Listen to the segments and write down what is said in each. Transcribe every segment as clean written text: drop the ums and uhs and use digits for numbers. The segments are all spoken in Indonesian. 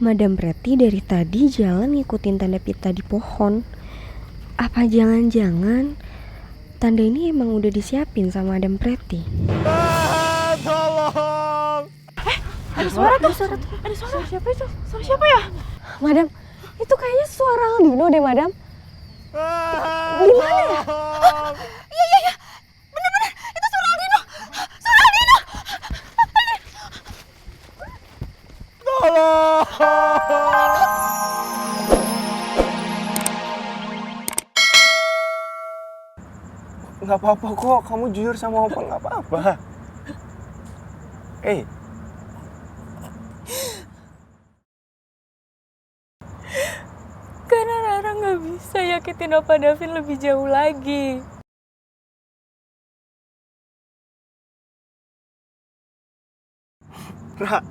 Madam Pretty dari tadi jalan ngikutin tanda pita di pohon. Apa jangan-jangan tanda ini emang udah disiapin sama Madam Pretty? Tolong! Ada suara tuh. Ada suara siapa itu? Suara siapa ya? Madam, itu kayaknya suara Aldino deh, Madam. Gimana ya? Iya. Bener-bener. Itu suara Aldino. Suara Aldino. Tolong! Nggak apa-apa kok, kamu jujur sama Opa nggak apa-apa. Karena Rara nggak bisa yakitin Opa Davin lebih jauh lagi. Ra,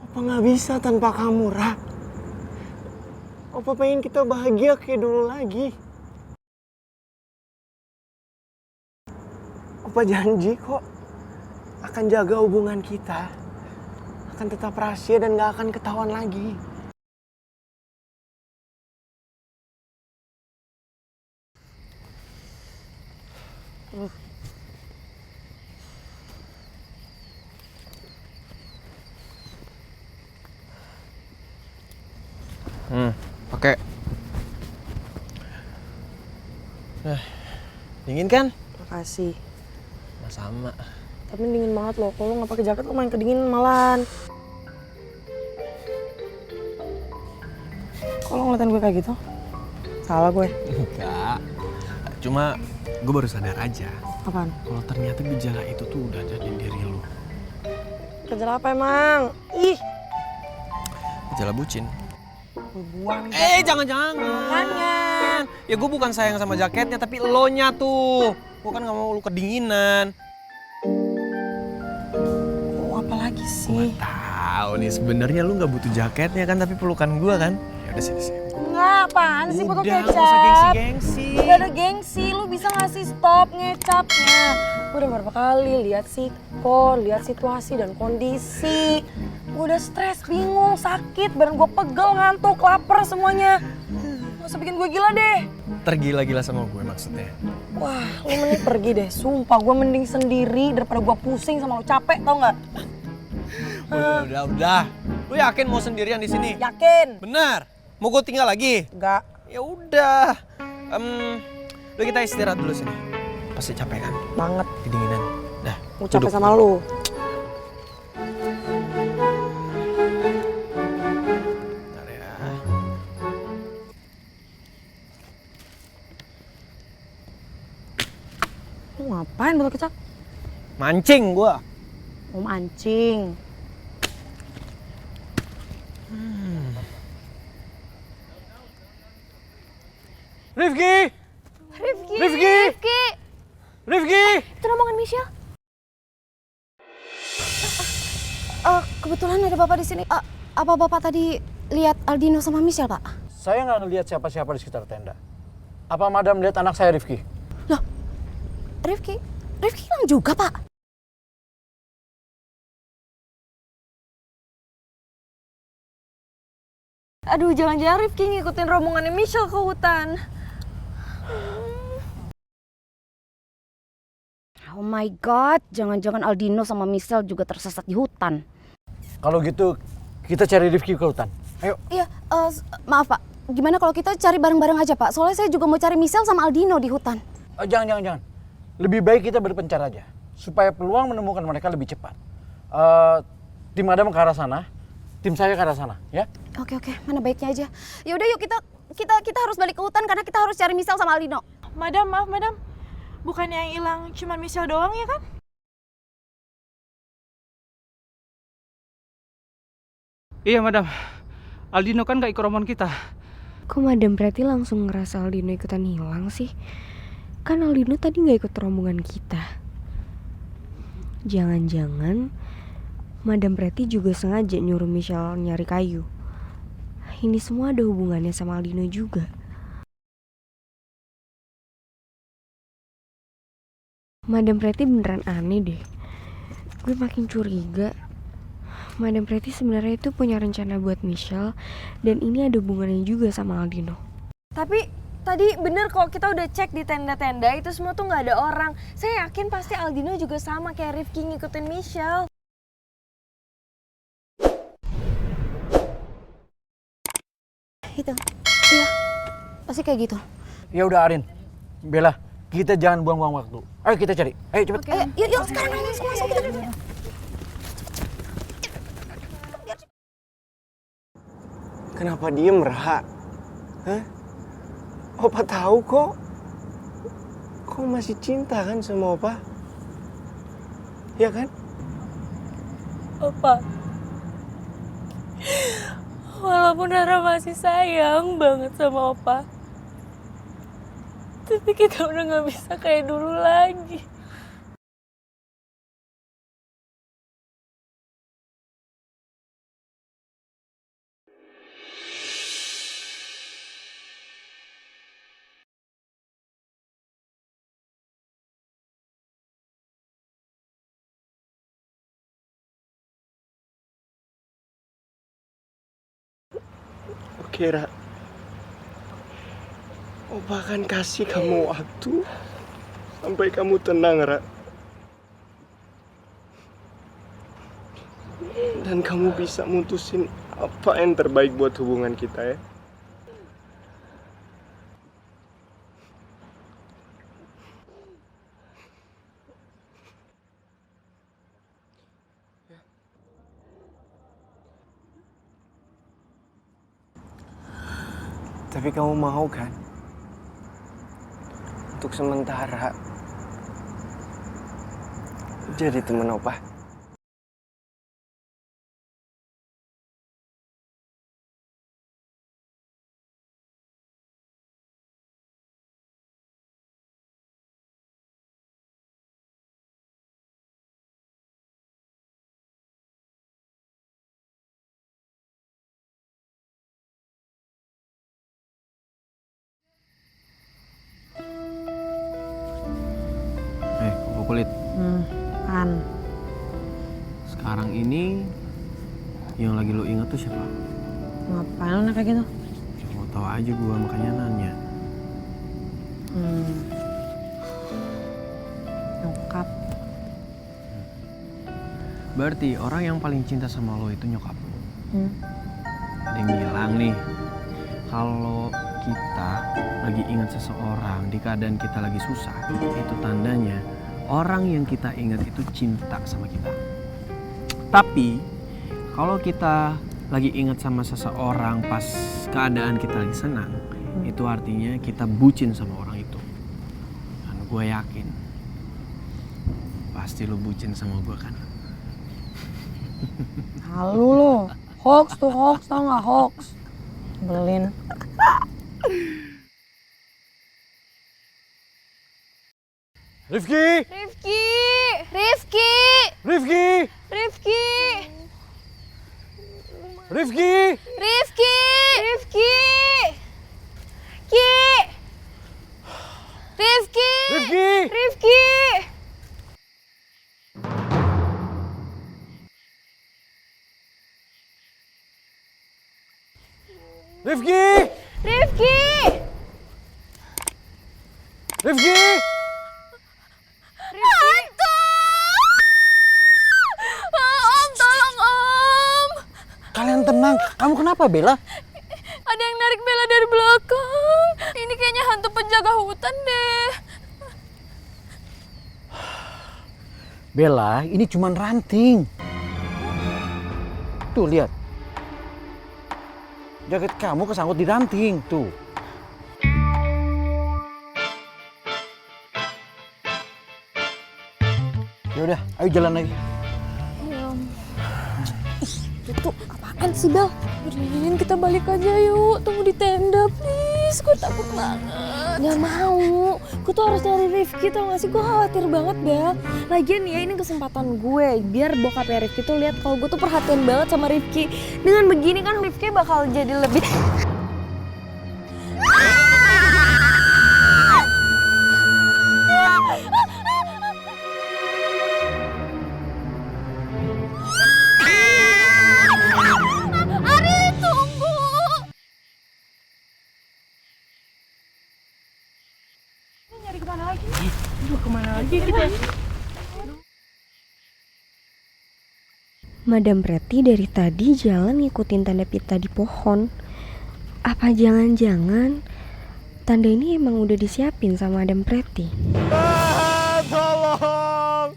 Opa nggak bisa tanpa kamu, Ra. Opa pengen kita bahagia kayak dulu lagi. Opa janji kok akan jaga hubungan kita, akan tetap rahasia dan gak akan ketahuan lagi. Pakai. Dingin kan? Makasih. Sama. Tapi dingin banget loh. Kalau nggak pakai jaket lo main kedinginan malahan. Kalau ngeliatin gue kayak gitu, salah gue. Enggak. Cuma gue baru sadar aja. Apaan? Kalau ternyata gejala itu tuh udah ada di diri lu. Gejala apa emang? Ih, Gejala bucin. buang. Jangan-jangan. Makanya. Ya gue bukan sayang sama jaketnya, tapi elonya tuh. Gue kan gak mau lu kedinginan. Oh, apa lagi Gue sih? tahu nih sebenarnya lu nggak butuh jaketnya kan, tapi pelukan gue kan. Ya udah sini. Enggak, apaan sih botol Udah, kecap? gak usah gengsi-gengsi. Gak ada gengsi, lu bisa ngasih stop ngecapnya. Gue udah berapa kali lihat sikon, lihat situasi dan kondisi. Gue udah stres, bingung, sakit, badan gue pegel, ngantuk, lapar semuanya. Gak usah bikin gue gila deh. Tergila-gila sama gue maksudnya. Wah, lu mending pergi deh. Sumpah, gue mending sendiri daripada gue pusing sama lu, capek tau gak? Udah. Lu yakin mau sendirian di sini? Yakin? Bener. Mau gue tinggal lagi? Enggak. Ya udah. Udah kita istirahat dulu sini. Pasti capek kan? Banget. Kedinginan. Dah. Gue capek duduk. sama lu. Bentar ya. Lu ngapain botol kecap? Mancing gua. Mau mancing. Rifki! Itu rombongan Michelle. Kebetulan ada Bapak di sini. Apa Bapak tadi lihat Aldino sama Michelle, Pak? Saya nggak ngelihat siapa-siapa di sekitar tenda. Apa Madam lihat anak saya, Rifki? Loh, Rifki hilang juga, Pak? Aduh, jangan-jangan Rifki ngikutin rombongannya Michelle ke hutan. Oh my God, jangan-jangan Aldino sama Michelle juga tersesat di hutan. Kalau gitu, kita cari Rifki ke hutan. Ayo. Iya, maaf Pak. Gimana kalau kita cari bareng-bareng aja, Pak? Soalnya saya juga mau cari Michelle sama Aldino di hutan. Jangan. Lebih baik kita berpencar aja. Supaya peluang menemukan mereka lebih cepat. Tim Madam ke arah sana, tim saya ke arah sana, ya? Oke, mana baiknya aja. Yaudah yuk kita harus balik ke hutan karena kita harus cari Michelle sama Aldino. Madam, maaf madam. Bukannya yang hilang cuma Michelle doang ya kan? Iya madam, Aldino kan gak ikut rombongan kita. Kok Madam Pretty langsung ngerasa Aldino ikutan hilang sih? Kan Aldino tadi gak ikut rombongan kita. Jangan-jangan Madam Pretty juga sengaja nyuruh Michelle nyari kayu. Ini semua ada hubungannya sama Aldino juga. Madam Pretty beneran aneh deh. Gue makin curiga. Madam Pretty sebenarnya itu punya rencana buat Michelle dan ini ada hubungannya juga sama Aldino. Tapi tadi bener kok, kita udah cek di tenda-tenda itu semua tuh nggak ada orang. Saya yakin pasti Aldino juga sama kayak Rifki ngikutin Michelle. Itu. Iya. Pasti kayak gitu. Ya udah Arin, Bella, kita jangan buang-buang waktu. Ayo kita cari. Ayo cepet. Ayo, yuk sekarang aja masuk kita. Kenapa diem, Ra? Hah? Opa tahu kok. Kau masih cinta kan sama Opa? Ya kan? Opa, walaupun Rara masih sayang banget sama Opa, tapi kita udah gak bisa kayak dulu lagi. Oke, Ra. Opa akan kasih kamu waktu sampai kamu tenang, Ra. Dan kamu bisa mutusin apa yang terbaik buat hubungan kita ya. Tapi kamu mau kan? Untuk sementara jadi teman Opa. Kerupuk kulit. Kan. Sekarang ini yang lagi lo inget tuh siapa? Ngapain kayak gitu? Mau tahu aja gua makanya nanya. Nyokap. Berarti orang yang paling cinta sama lo itu nyokap lo. Ada yang bilang nih, kalau kita lagi ingat seseorang di keadaan kita lagi susah, itu tandanya orang yang kita ingat itu cinta sama kita. Tapi kalau kita lagi ingat sama seseorang pas keadaan kita lagi senang, itu artinya kita bucin sama orang itu. Dan gue yakin pasti lo bucin sama gue kan. Halu lo. Hoax tuh, hoax, tau gak hoax? Belin. Rifki! Rifki! Rifki! Rifki! Rifki! Rifki! Rifki! Rifki! Ki! Rifki! Rifki! Rifki! Rifki! Rifki! Rifki! Hantu! Om, tolong Om! Kalian tenang. Kamu kenapa, Bella? Ada yang narik Bella dari belakang. Ini kayaknya hantu penjaga hutan deh. Bella, ini cuman ranting. Tuh, lihat. Jaket kamu kesangkut di ranting, tuh. Ya udah, ayo jalan lagi. Itu apaan sih, Bel? Rin, kita balik aja yuk. Tunggu di tenda, please. Gue takut banget. Gak mau. Gue tuh harus nyari Rifki, tau gak sih? Gue khawatir banget, Bel. Lagian ya, ini kesempatan gue. Biar bokapnya Rifki tuh lihat kalau gue tuh perhatian banget sama Rifki. Dengan begini kan Rifki bakal jadi lebih... Madam Pretty dari tadi jalan ngikutin tanda pita di pohon. Apa jangan-jangan tanda ini emang udah disiapin sama Madam Pretty? Tolong!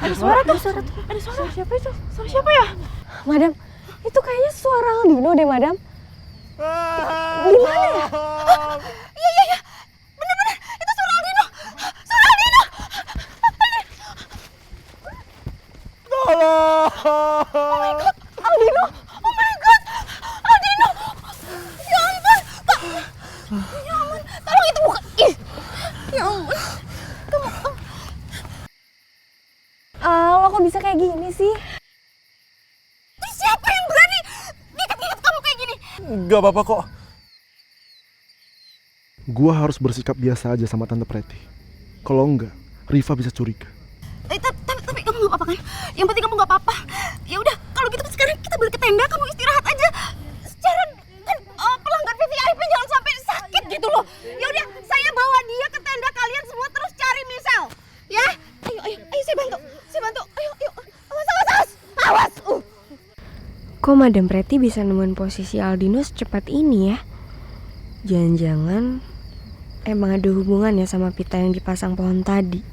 Ada suara tuh. Ada suara siapa itu? Suara siapa ya? Madam, itu kayaknya suara Aldino deh, Madam. Gimana ya? Iya. Bener-bener, itu suara Aldino. Suara Aldino. Tolong! Aldino. Oh my god. Aldino. Ya ampun. Ya ampun. Tolong itu bukan. Ih. Ya ampun. Lo kok bisa kayak gini sih? Siapa yang berani ngikat-ngikat kamu kayak gini? Gak apa-apa kok. Gua harus bersikap biasa aja sama Tante Pretty. Kalau enggak, Riva bisa curiga. Tapi kamu gak apa-apa kan? Yang penting kamu gak apa-apa. Ya udah, kalau gitu sekarang kita balik ke tenda, kamu istirahat aja. Secara kan pelanggan VIP jangan sampai sakit gitu loh. Ya udah, saya bawa dia ke tenda, kalian semua terus cari Michelle. Ya? Ayo saya bantu. Ayo. Awas. Kok Madam Pretty bisa nemuin posisi Aldino secepat ini ya? Jangan-jangan emang ada hubungannya sama pita yang dipasang pohon tadi.